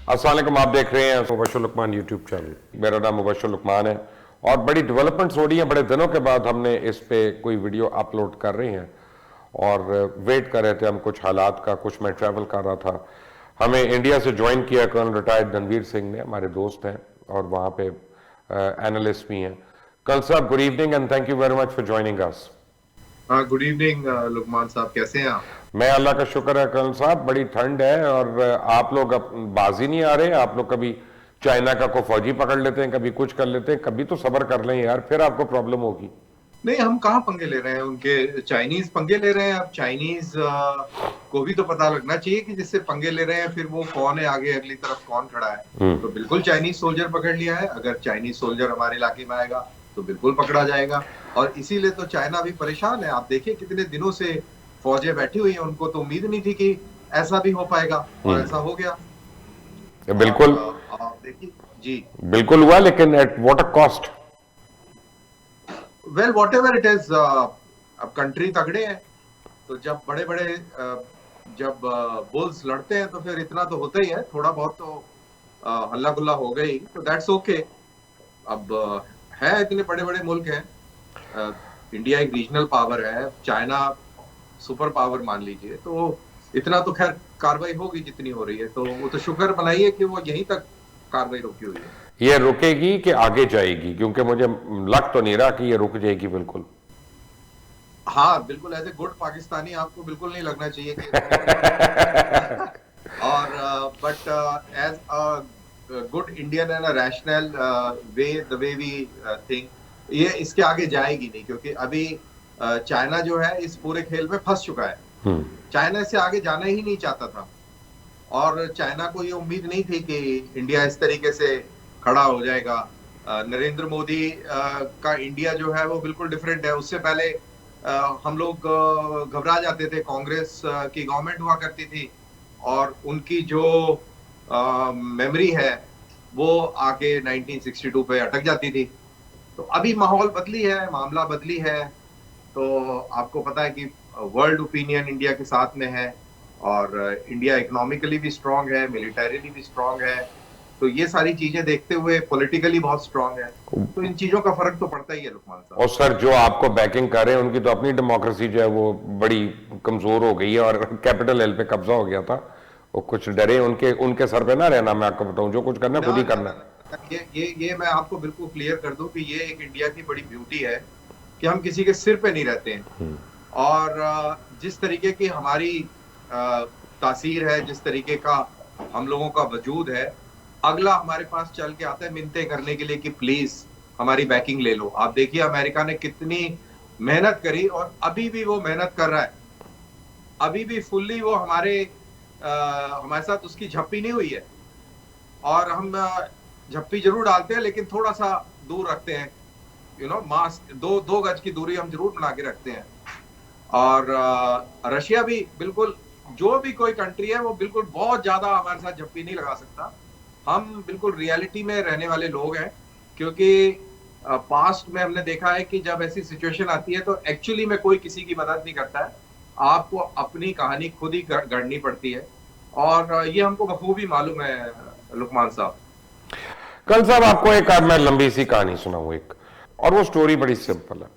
अस्सलाम वालेकुम, आप देख रहे हैं मुबश्शिर लुकमान यूट्यूब चैनल। मेरा नाम मुबश्शिर लुकमान है और बड़ी डेवलपमेंट्स हो रही हैं। बड़े दिनों के बाद हमने इस पे कोई वीडियो अपलोड कर रहे हैं और वेट कर रहे थे हम कुछ हालात का। कुछ मैं ट्रैवल कर रहा था, हमें इंडिया से ज्वाइन किया कर्नल रिटायर्ड रणवीर सिंह ने, हमारे दोस्त हैं और वहाँ पे एनालिस्ट भी हैं। कर्नल साहब, good evening and thank you very much for joining us. हाँ, गुड इवनिंग लुकमान साहब, कैसे हैं आप? मैं अल्लाह का शुक्र है कर्नल साहब, बड़ी ठंड है और आप लोग बाजी नहीं आ रहे। आप लोग कभी चाइना का को फौजी पकड़ लेते हैं, कभी कुछ कर लेते हैं, कभी तो सब्र कर लें यार, फिर आपको प्रॉब्लम होगी। नहीं, हम कहाँ पंगे ले रहे हैं, उनके चाइनीज पंगे ले रहे हैं। अब चाइनीज को भी तो पता लगना चाहिए कि जिससे पंगे ले रहे हैं फिर वो कौन है, आगे अगली तरफ कौन खड़ा है। तो बिल्कुल चाइनीज सोल्जर पकड़ लिया है। अगर चाइनीज सोल्जर हमारे इलाके में आएगा तो बिल्कुल पकड़ा जाएगा। और इसीलिए तो चाइना भी परेशान है। आप देखिए कितने दिनों से फौजें बैठी हुई हैं, उनको तो उम्मीद नहीं थी कि ऐसा भी हो पाएगा और ऐसा हो गया। और बिल्कुल आप देखिए जी। बिल्कुल हुआ, लेकिन at what a cost. Well what ever it is, अब कंट्री तगड़े हैं तो जब बड़े बड़े जब बुल्स लड़ते हैं तो फिर इतना तो होता ही है, थोड़ा बहुत तो हल्ला गुल्ला हो गई, तो दैट्स ओके। अब है, इतने बड़े बड़े मुल्क हैं। इंडिया एक रीजनल पावर है, चाइना सुपर पावर मान लीजिए, तो इतना तो खैर कार्रवाई होगी जितनी हो रही है। तो वो तो शुक्र मनाइए कि वो यहीं तक कार्रवाई रुकी हुई है। ये रुकेगी कि आगे जाएगी? क्योंकि मुझे लग तो नहीं रहा कि ये रुक जाएगी बिल्कुल। हाँ बिल्कुल, एज ए गुड पाकिस्तानी आपको बिल्कुल नहीं लगना चाहिए कि रुकेगी। और but as a good Indian and a rational way, the way we think, ये इसके आगे जाएगी नहीं, क्योंकि अभी चाइना जो है इस पूरे खेल में फंस चुका है। चाइना से आगे जाना ही नहीं चाहता था और चाइना को ये उम्मीद नहीं थी कि इंडिया इस तरीके से खड़ा हो जाएगा। नरेंद्र मोदी का इंडिया जो है वो बिल्कुल डिफरेंट है। उससे पहले हम लोग घबरा जाते थे। कांग्रेस की गवर्नमेंट हुआ करती थी और उनकी जो मेमोरी है वो आके 1962 पे अटक जाती थी। तो अभी माहौल बदली है, मामला बदली है। तो आपको पता है कि वर्ल्ड ओपिनियन इंडिया के साथ में है और इंडिया इकोनॉमिकली भी स्ट्रांग है, मिलिटरीली भी स्ट्रांग है। तो ये सारी चीजें देखते हुए पॉलिटिकली बहुत स्ट्रांग है। तो इन चीजों का फर्क तो पड़ता ही है लुकमान साहब। और सर, जो आपको बैकिंग कर रहे हैं उनकी तो अपनी डेमोक्रेसी जो है वो बड़ी कमजोर हो गई है और कैपिटल हिल पे कब्जा हो गया था। वो कुछ डरे, उनके उनके सर पे ना रहना। मैं आपको बताऊं, जो कुछ करना है ना खुद ही ना करना ना, है। ना ये मैं आपको बिल्कुल क्लियर कर दूं कि ये एक इंडिया की बड़ी ब्यूटी है कि हम किसी के सिर पे नहीं रहते हैं। और जिस तरीके की हमारी तासीर है, जिस तरीके का हम लोगों का वजूद है, अगला हमारे पास चल के आता है मिन्नतें करने के लिए कि प्लीज हमारी बैकिंग ले लो। आप देखिए अमेरिका ने कितनी मेहनत करी और अभी भी वो मेहनत कर रहा है। अभी भी फुल्ली वो हमारे साथ उसकी झप्पी नहीं हुई है। और हम झप्पी जरूर डालते हैं लेकिन थोड़ा सा दूर रखते हैं। मास्क, दो दो गज की दूरी हम जरूर बना के रखते हैं। और रशिया भी बिल्कुल, जो भी कोई कंट्री है वो बिल्कुल बहुत ज्यादा हमारे साथ झप्पी नहीं लगा सकता। हम बिल्कुल रियलिटी में रहने वाले लोग हैं, क्योंकि पास्ट में हमने देखा है कि जब ऐसी सिचुएशन आती है तो एक्चुअली में कोई किसी की मदद नहीं करता है। आपको अपनी कहानी खुद ही गढ़नी पड़ती है और ये हमको बखूबी मालूम है लुकमान साहब। कल साहब, आपको एक मैं लंबी सी कहानी सुनाऊं एक, और वो स्टोरी बड़ी सिंपल है।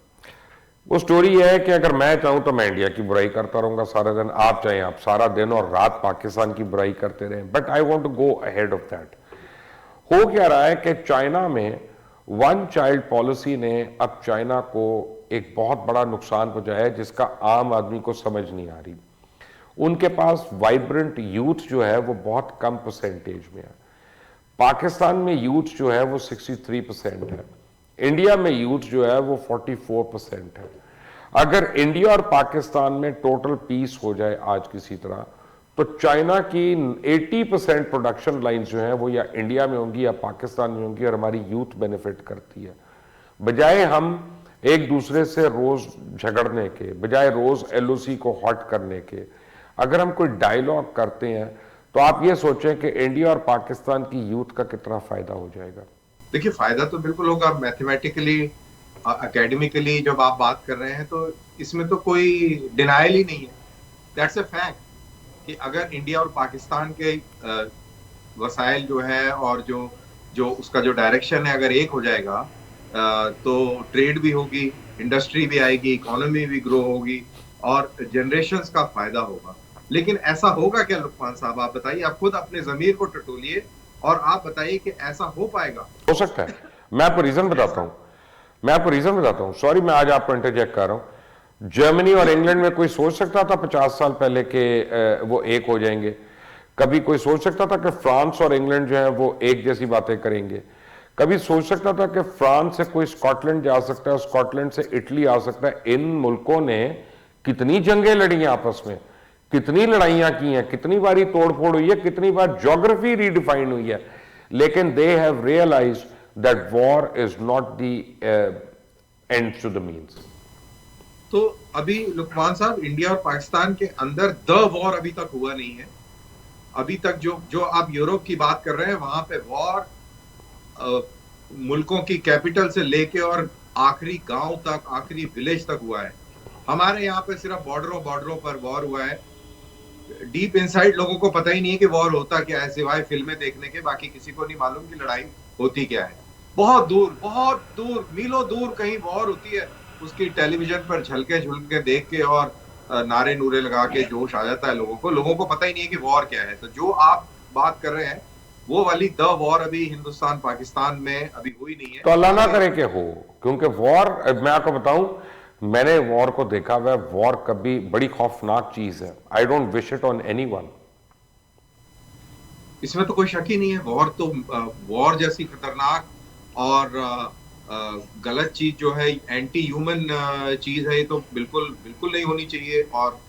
वो स्टोरी है कि अगर मैं चाहूं तो मैं इंडिया की बुराई करता रहूंगा सारा दिन, आप चाहें आप सारा दिन और रात पाकिस्तान की बुराई करते रहें, but I want to go ahead of that. हो क्या रहा है कि चाइना में वन चाइल्ड पॉलिसी ने अब चाइना को एक बहुत बड़ा नुकसान पहुंचाया है जिसका आम आदमी को समझ नहीं आ रही। उनके पास वाइब्रेंट यूथ जो है वो बहुत कम परसेंटेज में है। पाकिस्तान में यूथ जो है वो 63% है, इंडिया में यूथ जो है वो 44% है। अगर इंडिया और पाकिस्तान में टोटल पीस हो जाए आज किसी तरह, तो चाइना की 80% प्रोडक्शन लाइंस जो हैं वो या इंडिया में होंगी या पाकिस्तान में होंगी और हमारी यूथ बेनिफिट करती है। बजाय हम एक दूसरे से रोज झगड़ने के, बजाय रोज एलओसी को हॉट करने के, अगर हम कोई डायलॉग करते हैं तो आप ये सोचें कि इंडिया और पाकिस्तान की यूथ का कितना फायदा हो जाएगा। देखिए, फायदा तो बिल्कुल होगा। मैथमेटिकली, एकेडमिकली जब आप बात कर रहे हैं तो इसमें तो कोई डिनायल ही नहीं है। दैट्स अ फैक्ट कि अगर इंडिया और पाकिस्तान के वसाइल जो है और जो जो उसका जो डायरेक्शन है, अगर एक हो जाएगा तो ट्रेड भी होगी, इंडस्ट्री भी आएगी, इकोनॉमी भी ग्रो होगी और जनरेशंस का फायदा होगा। लेकिन ऐसा होगा क्या लुकमान साहब, आप बताइए, आप खुद अपने जमीर को टटोलिए और आप बताइए कि ऐसा हो पाएगा? हो सकता है। मैं आपको रीजन बताता हूं, मैं आपको रीजन बताता हूं, सॉरी मैं आज आपको इंटरजेक्ट कर रहा हूं। जर्मनी और इंग्लैंड में कोई सोच सकता था 50 साल पहले के वो एक हो जाएंगे? कभी कोई सोच सकता था कि फ्रांस और इंग्लैंड जो है वो एक जैसी बातें करेंगे? कभी सोच सकता था कि फ्रांस से कोई स्कॉटलैंड जा सकता है, स्कॉटलैंड से इटली आ सकता है? इन मुल्कों ने कितनी जंगें लड़ी हैं आपस में, कितनी लड़ाइयां की हैं, कितनी बारी तोड़फोड़ हुई है, कितनी बार ज्योग्राफी रीडिफाइन हुई है, लेकिन they have realized that war is not the end to the means. तो अभी लुकमान साहब, इंडिया और पाकिस्तान के अंदर द वॉर अभी तक हुआ नहीं है। अभी तक जो जो आप यूरोप की बात कर रहे हैं, वहां पे वॉर मुल्कों की कैपिटल से लेके और आखिरी गांव तक, आखिरी विलेज तक हुआ है। हमारे यहाँ पे सिर्फ बॉर्डरों बॉर्डरों पर वॉर हुआ है। डीप इनसाइड लोगों को पता ही नहीं है कि वॉर होता क्या है, सिवाय फिल्में देखने के। बाकी किसी को नहीं मालूम कि लड़ाई होती क्या है। बहुत दूर मीलों दूर कहीं वॉर होती है, उसकी टेलीविजन पर झलके झुलके देख के और नारे नूरे लगा के जोश आ जाता है लोगों को पता ही नहीं है कि वॉर क्या है। तो जो आप बात कर रहे हैं, वो वाली द वॉर अभी हिंदुस्तान पाकिस्तान में अभी हुई नहीं है। तो अल्लाह ना करे कि हो, क्योंकि वॉर, मैं आपको बताऊं, मैंने वॉर को देखा हुआ। वॉर कभी बड़ी खौफनाक चीज है। I don't wish it on anyone. इसमें तो कोई शक ही नहीं है। वॉर जैसी खतरनाक और गलत चीज जो है, एंटी ह्यूमन चीज है, ये तो बिल्कुल बिल्कुल नहीं होनी चाहिए। और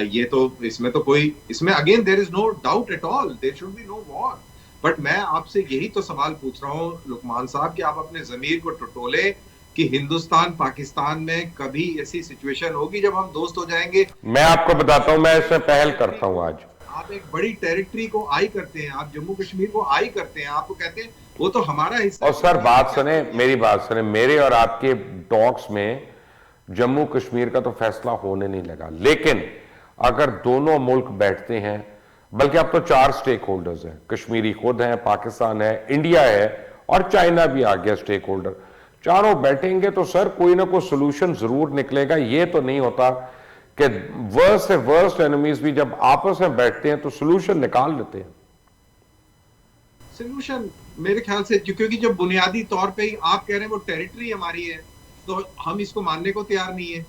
ये तो इसमें again there is no doubt at all, there should be no war. But मैं आपसे यही तो सवाल पूछ रहा हूँ लुकमान साहब, कि आप अपने जमीर को टटोले कि हिंदुस्तान पाकिस्तान में कभी ऐसी सिचुएशन होगी जब हम दोस्त हो जाएंगे? मैं आपको बताता हूं, मैं इसमें पहल करता हूं आज। आप एक बड़ी टेरिटरी को आई करते हैं, आप जम्मू कश्मीर को आई करते हैं, आपको कहते हैं वो तो हमारा हिस्सा और है। सर बात सुने, मेरी बात सुने, मेरे और आपके टॉक्स में जम्मू कश्मीर का तो फैसला होने नहीं लगा। लेकिन अगर दोनों मुल्क बैठते हैं, बल्कि अब तो 4 स्टेक होल्डर्स हैं, कश्मीरी खुद हैं, पाकिस्तान है, इंडिया है और चाइना भी आ गया स्टेक होल्डर, चारों बैठेंगे तो सर कोई ना कोई सोल्यूशन जरूर निकलेगा। ये तो नहीं होता कि वर्स्ट से वर्स्ट एनिमीज भी जब आपस में बैठते हैं तो सोल्यूशन निकाल लेते हैं। सोल्यूशन मेरे ख्याल से, क्योंकि जब बुनियादी तौर पे ही आप कह रहे हैं वो टेरिटरी हमारी है, तो हम इसको मानने को तैयार नहीं है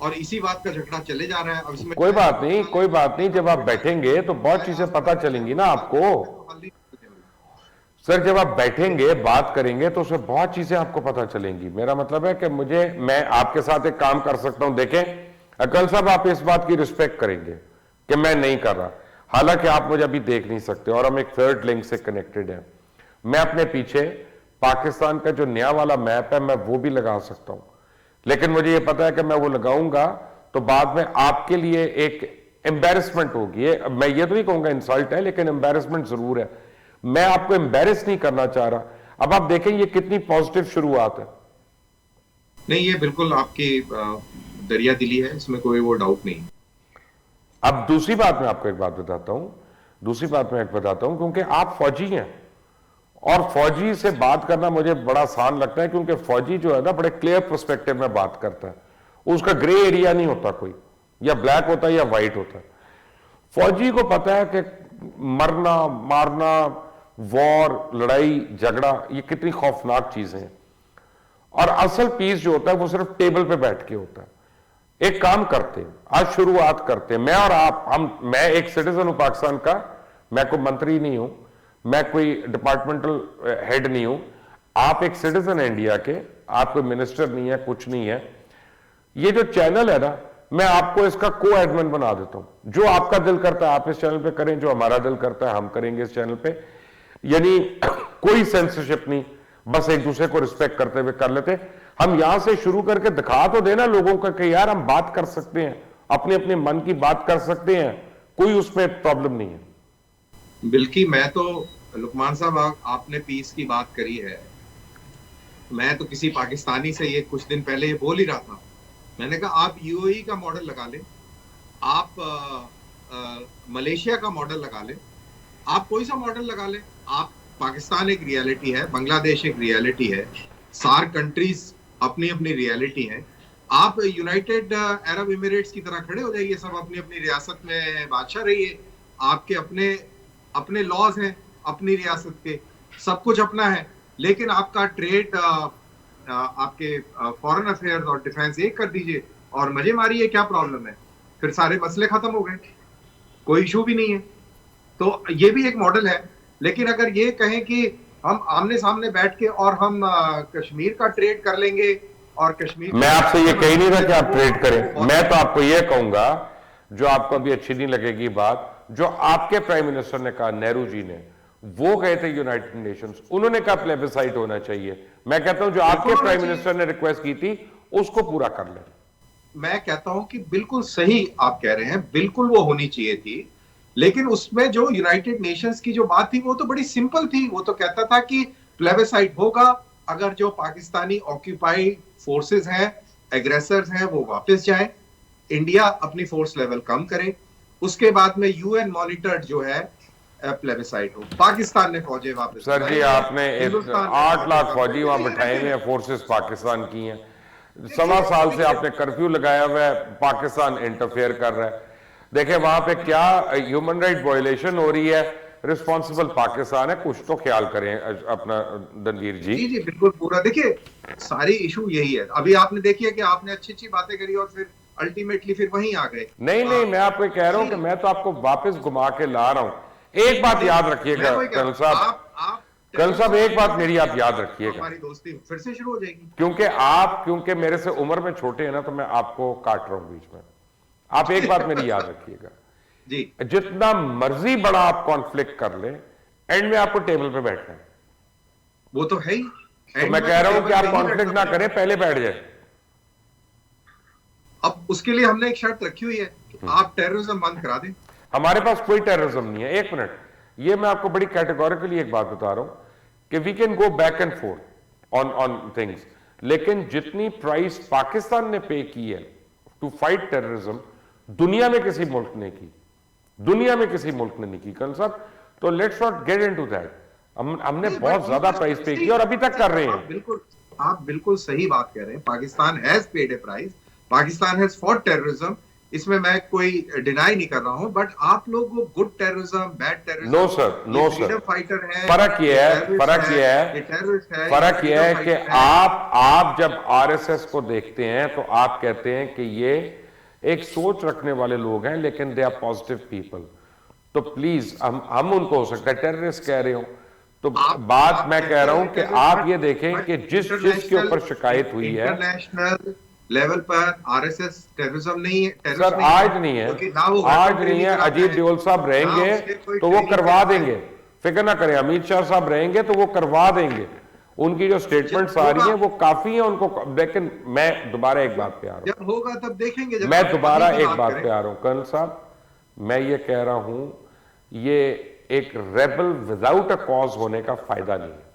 और इसी बात का झगड़ा चले जा रहा है। अब इसमें कोई बात नहीं, कोई बात नहीं, जब आप बैठेंगे तो बहुत चीजें पता चलेंगी ना आपको। सर जब आप बैठेंगे बात करेंगे तो उसमें बहुत चीजें आपको पता चलेंगी। मेरा मतलब है कि मैं आपके साथ एक काम कर सकता हूं। देखें अकल साहब, आप इस बात की रिस्पेक्ट करेंगे कि मैं नहीं कर रहा, हालांकि आप मुझे अभी देख नहीं सकते और हम एक थर्ड लिंक से कनेक्टेड है। मैं अपने पीछे पाकिस्तान का जो नया वाला मैप है मैं वो भी लगा सकता हूं, लेकिन मुझे ये पता है कि मैं वो लगाऊंगा तो बाद में आपके लिए एक एम्बेरसमेंट होगी। मैं ये तो नहीं कहूंगा इंसल्ट है, लेकिन एम्बेरसमेंट जरूर है। मैं आपको एम्बेरस नहीं करना चाह रहा। अब आप देखें ये कितनी पॉजिटिव शुरुआत है। नहीं, ये बिल्कुल आपकी दरिया दिली है, इसमें कोई वो डाउट नहीं। अब दूसरी बात मैं आपको एक बात बताता हूं, क्योंकि आप फौजी हैं और फौजी से बात करना मुझे बड़ा आसान लगता है, क्योंकि फौजी जो है ना बड़े क्लियर पर्सपेक्टिव में बात करता है। उसका ग्रे एरिया नहीं होता कोई, या ब्लैक होता है या व्हाइट होता है। फौजी को पता है कि मरना मारना, वॉर, लड़ाई झगड़ा, ये कितनी खौफनाक चीजें हैं और असल पीस जो होता है वो सिर्फ टेबल पे बैठ के होता है। एक काम करते हैं, आज शुरुआत करते हैं, मैं और आप, मैं एक सिटीजन हूं पाकिस्तान का, मैं कोई मंत्री नहीं हूं, मैं कोई डिपार्टमेंटल हेड नहीं हूं, आप एक सिटीजन है इंडिया के, आप कोई मिनिस्टर नहीं है, कुछ नहीं है। ये जो चैनल है ना, मैं आपको इसका को एडमिन बना देता हूं। जो आपका दिल करता है आप इस चैनल पे करें, जो हमारा दिल करता है हम करेंगे इस चैनल पे। यानी कोई सेंसरशिप नहीं, बस एक दूसरे को रिस्पेक्ट करते हुए कर लेते। हम यहां से शुरू करके दिखा तो देना लोगों का कि यार हम बात कर सकते हैं, अपने अपने मन की बात कर सकते हैं, कोई उसमें प्रॉब्लम नहीं है। बल्कि मैं तो लुकमान साहब, आपने पीस की बात करी है, मैं तो किसी पाकिस्तानी से ये कुछ दिन पहले ये बोल ही रहा था। मैंने कहा आप यूएई का मॉडल लगा लें, आप मलेशिया का मॉडल लगा लें, आप कोई सा मॉडल लगा लें, आप पाकिस्तान एक रियलिटी है, बांग्लादेश एक रियलिटी है, सार्क कंट्रीज अपनी अपनी रियलिटी है। आप यूनाइटेड अरब एमिरेट्स की तरह खड़े हो जाइए, सब अपनी अपनी रियासत में बादशाह रहिए, आपके अपने अपने लॉज हैं अपनी रियासत के, सब कुछ अपना है, लेकिन आपका ट्रेड आपके फॉरेन अफेयर्स और डिफेंस एक कर दीजिए और मजे मारिए, क्या प्रॉब्लम है? फिर सारे मसले खत्म हो गए, कोई इशू भी नहीं है। तो ये भी एक मॉडल है। लेकिन अगर ये कहें कि हम आमने सामने बैठ के और हम कश्मीर का ट्रेड कर लेंगे और कश्मीर मैं आपसे ये कह नहीं रहा कि आप ट्रेड करें, मैं तो आपको ये कहूंगा, जो आपको अभी अच्छी नहीं लगेगी बात, जो आपके प्राइम मिनिस्टर ने कहा, नेहरू जी ने, वो गए थे यूनाइटेड नेशंस, उन्होंने कहा प्लेबिसाइट होना चाहिए। मैं कहता हूं जो आपके प्राइम मिनिस्टर ने रिक्वेस्ट की थी उसको पूरा कर लें। मैं कहता हूं कि बिल्कुल सही आप कह रहे हैं, बिल्कुल वो होनी चाहिए थी, लेकिन उसमें जो यूनाइटेड नेशंस की जो बात थी वो तो बड़ी सिंपल थी। वो तो कहता था कि प्लेबिसाइट होगा अगर जो पाकिस्तानी ऑक्यूपाइड फोर्सेस हैं, एग्रेसर्स हैं, वो वापस जाएं, इंडिया अपनी फोर्स लेवल कम करे, उसके बाद में यूएन मॉनिटर्ड जो है प्लेबिसाइट हो। पाकिस्तान ने फौजें वापस, सर जी आपने 8 लाख फौजी वहां बिठाए हुए हैं, फोर्सेस पाकिस्तान की हैं। 1.25 साल से आपने कर्फ्यू लगाया हुआ है, पाकिस्तान इंटरफेयर कर रहा है। देखिए वहां पे क्या ह्यूमन राइट वायलेशन हो रही है, रिस्पॉन्सिबल पाकिस्तान है, कुछ तो ख्याल करें अपना दनवीर जी। जी जी बिल्कुल पूरा। देखिए सारी इशू यही है। अभी आपने देखी है कि आपने अच्छी अच्छी बातें करी और फिर अल्टीमेटली फिर वहीं आ गए। नहीं नहीं, मैं आपको कह रहा हूं कि मैं तो आपको वापस घुमा के ला रहा हूं। एक बात याद रखिएगा कर्नल साहब, कर्नल साहब एक बात मेरी आप याद रखिएगा, हमारी दोस्ती फिर से शुरू हो जाएगी। क्योंकि मेरे से उम्र में छोटे हैं ना, तो मैं आपको काट रहा हूं बीच में। आप एक बात मेरी याद रखिएगा जी, जितना मर्जी बड़ा आप कॉन्फ्लिक्ट कर ले, एंड में आपको टेबल पे बैठना है। वो तो है ही। तो मैं कह रहा हूं कि आप कॉन्फ्लिक्ट ना करें, पहले बैठ जाए। अब उसके लिए हमने एक शर्त रखी हुई है कि आप टेररिज्म बंद करा दें। हमारे पास कोई टेररिज्म नहीं है। एक मिनट, ये मैं आपको बड़ी कैटेगोरिकली एक बात बता रहा हूं कि we can go back and forth on things, लेकिन जितनी प्राइस पाकिस्तान ने पे की है टू फाइट टेररिज्म, दुनिया में किसी मुल्क ने की, दुनिया में किसी मुल्क ने नहीं की कर्नल साहब। तो let's not get into that. हमने बहुत ज्यादा प्राइस पे की और अभी तक कर रहे हैं। बिल्कुल, आप बिल्कुल सही बात कह रहे हैं। Pakistan has paid A price, Pakistan has fought terrorism, इसमें मैं कोई डिनाई नहीं कर रहा हूं, बट आप लोग वो good terrorism, bad terrorism, no sir, no sir, fighter है, फर्क ये है, फर्क ये है कि आप जब आरएसएस को देखते हैं तो आप कहते हैं कि ये एक सोच रखने वाले लोग हैं, लेकिन दे आर पॉजिटिव पीपल। तो प्लीज हम उनको हो सकता है टेररिस्ट कह रहे हो, तो बात मैं कह रहा हूं कि आप ये देखें कि जिस के ऊपर शिकायत हुई है इंटरनेशनल लेवल पर आरएसएस टेररिज्म नहीं है। सर आज नहीं है, आज नहीं है। अजीत डोभाल साहब रहेंगे तो वो करवा देंगे, फिक्र ना करें। अमित शाह साहब रहेंगे तो वो करवा देंगे। उनकी जो स्टेटमेंट्स आ रही हैं वो काफी है उनको। लेकिन मैं दोबारा एक बात पे आ रहा हूं, जब होगा तब देखेंगे। मैं दोबारा एक बात पे आ रहा हूं कर्नल साहब, मैं ये कह रहा हूं ये एक रेबल विदाउट अ कॉज होने का फायदा नहीं है।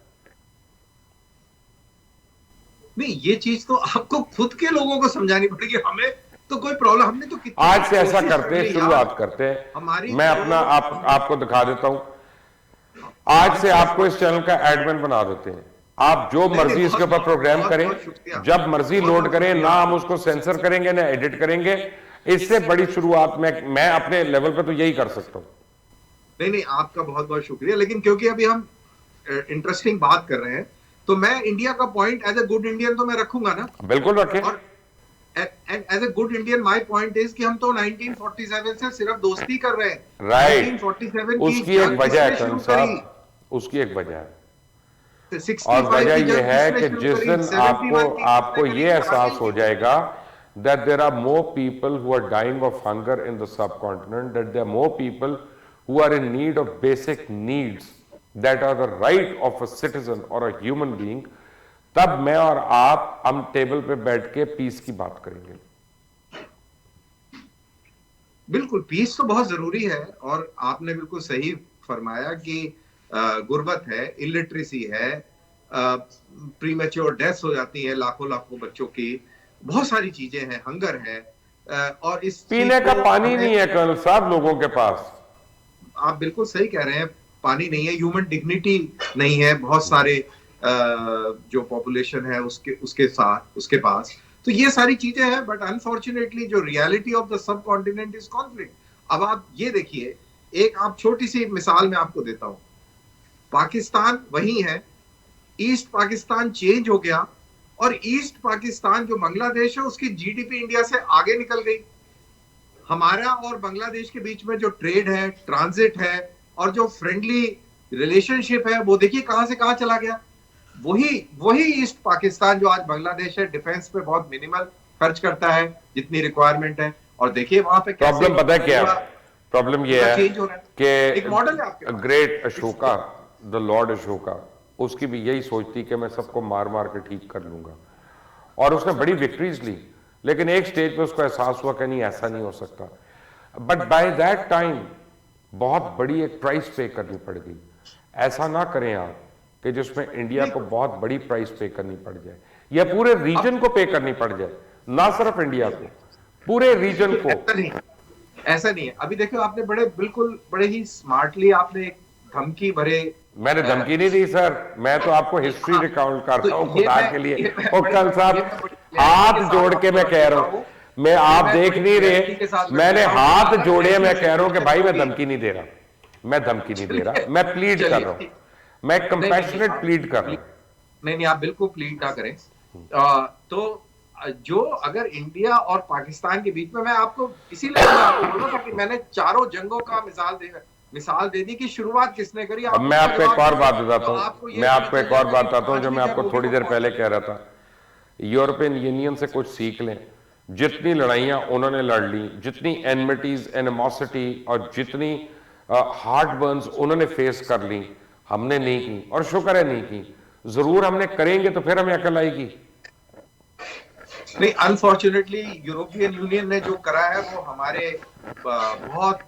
नहीं, ये चीज तो आपको खुद के लोगों को समझानी पड़ेगी। हमें तो कोई प्रॉब्लम, हमने तो कितनी आज से ऐसा करते हैं, शुरुआत करते हैं। हमारी मैं अपना आपको दिखा देता हूं। आज से आपको इस चैनल का एडमिन बना देते हैं। आप जो मर्जी इसके ऊपर प्रोग्राम करें, जब मर्जी लोड करें, ना हम उसको सेंसर करेंगे ना एडिट करेंगे। इससे बड़ी शुरुआत मैं अपने लेवल पे तो यही कर सकता हूं। नहीं, आपका बहुत बहुत शुक्रिया। लेकिन क्योंकि अभी हम इंटरेस्टिंग बात कर रहे हैं, तो मैं इंडिया का point as a good Indian तो मैं रखूंगा ना। बिल्कुल रखें। और as a good Indian my point is कि हम तो 1947 से सिर्फ दोस्ती कर रहे हैं। राइट, 1947 उसकी एक वजह है कर्नल साहब, उसकी एक वजह है। और वजह यह है कि जिस दिन आपको ये एहसास हो जाएगा that there are more people who are dying of hunger in the subcontinent, that there are more people who are in need of basic needs that are the right of a citizen or a human being, तब मैं और आप हम table पे बैठ के piece की बात करेंगे। बिल्कुल, पीस तो बहुत जरूरी है। और आपने बिल्कुल सही फरमाया कि गुर्बत है, इलिटरेसी है, प्रीमेच्योर डेथ्स हो जाती है लाखों लाखों बच्चों की, बहुत सारी चीजें हैं, हंगर है। और इस पीने का पानी नहीं है कर्नल साहब लोगों के पास। आप बिल्कुल सही कह रहे हैं। पानी नहीं है, ह्यूमन डिग्निटी नहीं है बहुत सारे जो पॉपुलेशन है उसके पास। तो ये सारी चीजें हैं, बट अनफॉर्चुनेटली जो reality of the sub continent is conflict. अब आप ये देखिए, एक आप छोटी सी मिसाल मैं आपको देता हूं। पाकिस्तान वही है, ईस्ट पाकिस्तान चेंज हो गया, और ईस्ट पाकिस्तान जो बांग्लादेश है उसकी जीडीपी इंडिया से आगे निकल गई। हमारा और बांग्लादेश के बीच में जो ट्रेड है, ट्रांजिट है, और जो फ्रेंडली रिलेशनशिप है, वो देखिए कहां से कहां चला गया। वही ईस्ट पाकिस्तान जो आज बांग्लादेश है, डिफेंस पे बहुत मिनिमल खर्च करता है जितनी रिक्वायरमेंट है, और देखिए वहां पे प्रॉब्लम पता है क्या है? प्रॉब्लम ये है कि एक मॉडल है आपके great Ashoka, the Lord Ashoka, उसकी भी यही सोच थी कि मैं सबको मार मार के ठीक कर लूंगा, और उसने बड़ी विक्ट्रीज ली, लेकिन एक स्टेज पे उसको एहसास हुआ कि नहीं, ऐसा नहीं हो सकता। बट बाय दैट टाइम बहुत बड़ी एक प्राइस पे करनी पड़ गई। ऐसा ना करें आप कि जिसमें इंडिया को बहुत बड़ी प्राइस पे करनी पड़ जाए, या पूरे रीजन को पे करनी पड़ जाए, ना सिर्फ इंडिया को, पूरे रीजन को। ऐसा नहीं है। अभी देखो, आपने बड़े ही स्मार्टली आपने एक धमकी भरे। मैंने धमकी नहीं दी सर, मैं तो आपको हिस्ट्री रिकाउंट कर रहा हूं खुदा के लिए। और कल साहब हाथ जोड़ के मैं कह रहा हूं, मैं आप देख नहीं रहे, मैंने हाथ जोड़े, मैं कह रहा हूं कि भाई मैं धमकी नहीं दे रहा, मैं धमकी नहीं दे रहा, मैं प्लीड कर रहा हूं, मैं कंपैशनेट प्लीड कर रहा हूं। नहीं, आप बिल्कुल प्लीड ना करें। तो जो अगर इंडिया और पाकिस्तान के बीच में, मैं आपको इसीलिए आपको बोल रहा था कि मैंने चारों जंगों का मिसाल दे दी कि शुरुआत किसने करी। अब मैं आपको एक और बात बताता हूँ, मैं आपको एक और बात बताता हूँ जो मैं आपको थोड़ी देर पहले कह रहा था। यूरोपियन यूनियन से कुछ सीख लें। जितनी लड़ाइयाँ उन्होंने लड़ ली, जितनी एनमिटीज, एनिमोसिटी और जितनी हार्ट बर्न्स उन्होंने फेस कर ली, हमने नहीं की, और शुक्र है नहीं की। जरूर हमने करेंगे तो फिर हमें अकल आएगी। नहीं, अनफॉर्चुनेटली यूरोपियन यूनियन ने जो करा है वो हमारे बहुत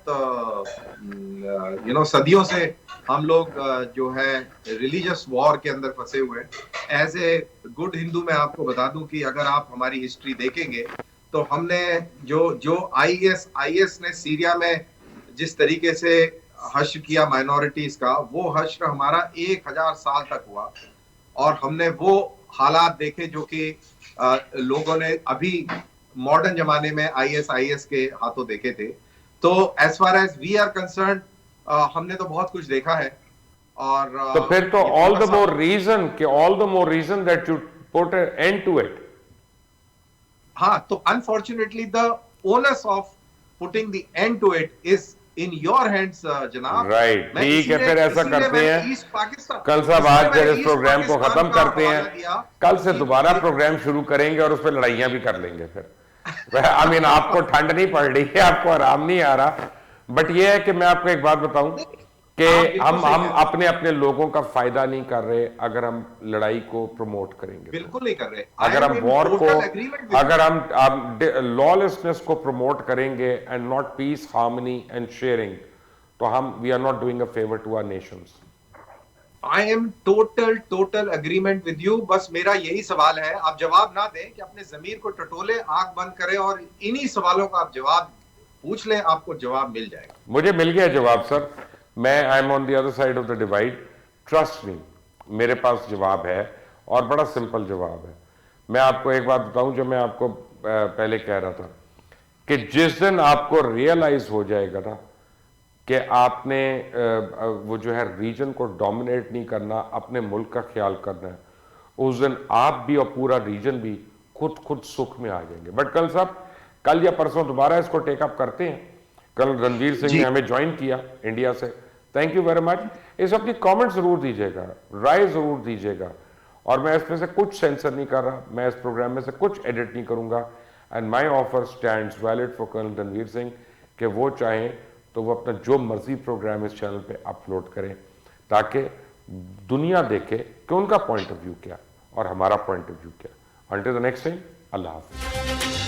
सदियों से हम लोग जो है रिलीजियस वॉर के अंदर फंसे हुए हैं। एज ए गुड हिंदू मैं आपको बता दूं कि अगर आप हमारी हिस्ट्री देखेंगे तो हमने जो आईएस ने सीरिया में जिस तरीके से हश्र किया माइनॉरिटीज का, वो हश्र हमारा 1000 साल तक हुआ, और हमने वो हालात देखे जो कि लोगों ने अभी मॉडर्न जमाने में आईएस के हाथों देखे थे। तो as far as we are concerned, हमने तो बहुत कुछ देखा है। और तो फिर तो all the more reason that you put an end to it. हाँ, तो unfortunately the onus of putting the end to it is in your hands जनाब। राइट, ठीक है, फिर ऐसा करते हैं। कल साहब आज फिर इस प्रोग्राम को खत्म करते हैं, कल से दोबारा प्रोग्राम शुरू करेंगे और उस पर लड़ाइयां भी कर लेंगे फिर। आई मीन आपको ठंड नहीं पड़ रही है, आपको आराम नहीं आ रहा, बट ये है कि मैं आपको एक बात बताऊं कि हम अपने अपने लोगों का फायदा नहीं कर रहे अगर हम लड़ाई को प्रमोट करेंगे। बिल्कुल नहीं कर रहे। अगर हम वॉर को, अगर हम लॉलेसनेस को प्रमोट करेंगे and not peace, harmony and sharing, तो हम we are not doing a favour to our nations. I am total agreement with you. बस मेरा यही सवाल है, आप जवाब ना दें कि अपने जमीर को टटोले, आंख बंद करें और इन्हीं सवालों का आप जवाब पूछ लें, आपको जवाब मिल जाएगा। मुझे मिल गया जवाब सर, मैं I am on the other side of the divide, trust me, मेरे पास जवाब है और बड़ा सिंपल जवाब है। मैं आपको एक बात बताऊं जो मैं आपको पहले कह रहा था कि जिस दिन आपको रियलाइज हो जाएगा ना कि आपने वो जो है रीजन को डोमिनेट नहीं करना, अपने मुल्क का ख्याल करना है, उस दिन आप भी और पूरा रीजन भी खुद सुख में आ जाएंगे। बट कल साहब, कल या परसों दोबारा इसको टेकअप करते हैं। कल रणवीर सिंह ने हमें ज्वाइन किया इंडिया से, थैंक यू वेरी मच। इस अपनी कमेंट जरूर दीजिएगा, राय जरूर दीजिएगा, और मैं इसमें से कुछ सेंसर नहीं कर रहा, मैं इस प्रोग्राम में से कुछ एडिट नहीं करूंगा। And my offer stands valid for colonel Ranveer Singh कि वो चाहें तो वो अपना जो मर्जी प्रोग्राम इस चैनल पे अपलोड करें, ताकि दुनिया देखे कि उनका पॉइंट ऑफ व्यू क्या और हमारा पॉइंट ऑफ व्यू क्या। Until the next time, Allah Hafiz.